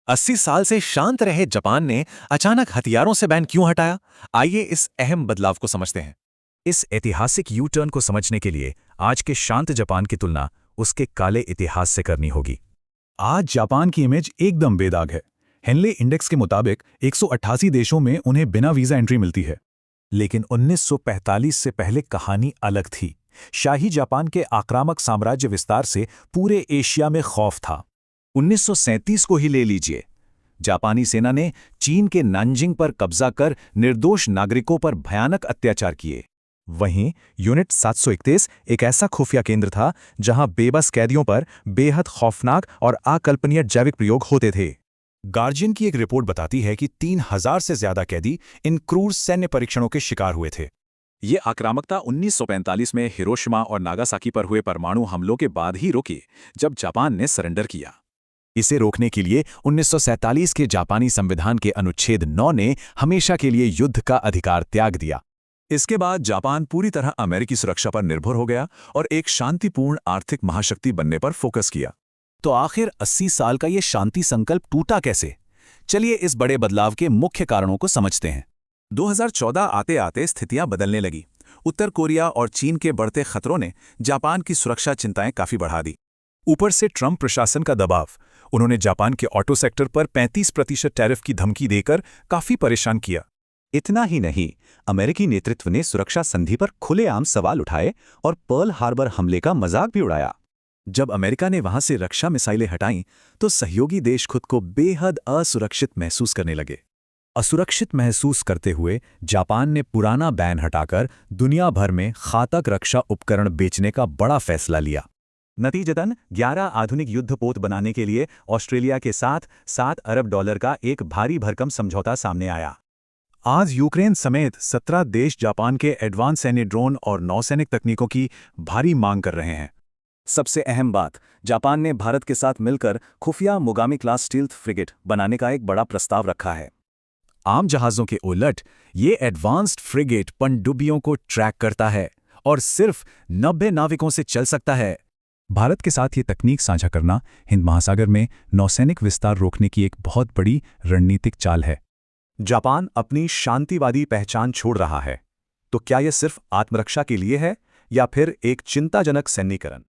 80 साल से शांत रहे जापान ने अचानक हथियारों से बैन क्यों हटाया? आइए इस अहम बदलाव को समझते हैं। इस ऐतिहासिक यू टर्न को समझने के लिए आज के शांत जापान की तुलना उसके काले इतिहास से करनी होगी। आज जापान की इमेज एकदम बेदाग है। हेनले इंडेक्स के मुताबिक 188 देशों में उन्हें बिना वीजा एंट्री मिलती है। लेकिन 1945 से पहले कहानी अलग थी। शाही जापान के आक्रामक साम्राज्य विस्तार से पूरे एशिया में खौफ था। 1937 को ही ले लीजिए। जापानी सेना ने चीन के नानजिंग पर कब्जा कर निर्दोष नागरिकों पर भयानक अत्याचार किए। वहीं यूनिट 731 एक ऐसा खुफिया केंद्र था जहां बेबस कैदियों पर बेहद खौफनाक और अकल्पनीय जैविक प्रयोग होते थे। गार्जियन की एक रिपोर्ट बताती है कि 3000 से ज्यादा कैदी इन क्रूर सैन्य परीक्षणों के शिकार हुए थे। ये आक्रामकता 1945 में हिरोशिमा और नागासाकी पर हुए परमाणु हमलों के बाद ही रुकी, जब जापान ने सरेंडर किया। इसे रोकने के लिए 1947 के जापानी संविधान के अनुच्छेद 9 ने हमेशा के लिए युद्ध का अधिकार त्याग दिया। इसके बाद जापान पूरी तरह अमेरिकी सुरक्षा पर निर्भर हो गया और एक शांतिपूर्ण आर्थिक महाशक्ति बनने पर फोकस किया। तो आखिर 80 साल का ये शांति संकल्प टूटा कैसे? चलिए इस बड़े बदलाव के मुख्य कारणों को समझते हैं। 2014 आते आते स्थितियां बदलने लगी। उत्तर कोरिया और चीन के बढ़ते खतरों ने जापान की सुरक्षा चिंताएं काफी बढ़ा दी। ऊपर से ट्रंप प्रशासन का दबाव, उन्होंने जापान के ऑटो सेक्टर पर 35% टैरिफ की धमकी देकर काफी परेशान किया। इतना ही नहीं, अमेरिकी नेतृत्व ने सुरक्षा संधि पर खुलेआम सवाल उठाए और पर्ल हार्बर हमले का मजाक भी उड़ाया। जब अमेरिका ने वहां से रक्षा मिसाइलें हटाईं, तो सहयोगी देश खुद को बेहद असुरक्षित महसूस करने लगे। असुरक्षित महसूस करते हुए जापान ने पुराना बैन हटाकर दुनिया भर में घातक रक्षा उपकरण बेचने का बड़ा फैसला लिया। नतीजतन 11 आधुनिक युद्धपोत बनाने के लिए ऑस्ट्रेलिया के साथ $7 अरब का एक भारी भरकम समझौता सामने आया। आज यूक्रेन समेत 17 देश जापान के एडवांस सैन्य ड्रोन और नौसैनिक तकनीकों की भारी मांग कर रहे हैं। सबसे अहम बात, जापान ने भारत के साथ मिलकर खुफिया मोगामी क्लास स्टील्थ फ्रिगेट बनाने का एक बड़ा प्रस्ताव रखा है। आम जहाज़ों के उलट ये एडवांस्ड फ्रिगेट पनडुब्बियों को ट्रैक करता है और सिर्फ 90 नाविकों से चल सकता है। भारत के साथ ये तकनीक साझा करना हिंद महासागर में नौसैनिक विस्तार रोकने की एक बहुत बड़ी रणनीतिक चाल है। जापान अपनी शांतिवादी पहचान छोड़ रहा है, तो क्या यह सिर्फ आत्मरक्षा के लिए है या फिर एक चिंताजनक सैन्यीकरण?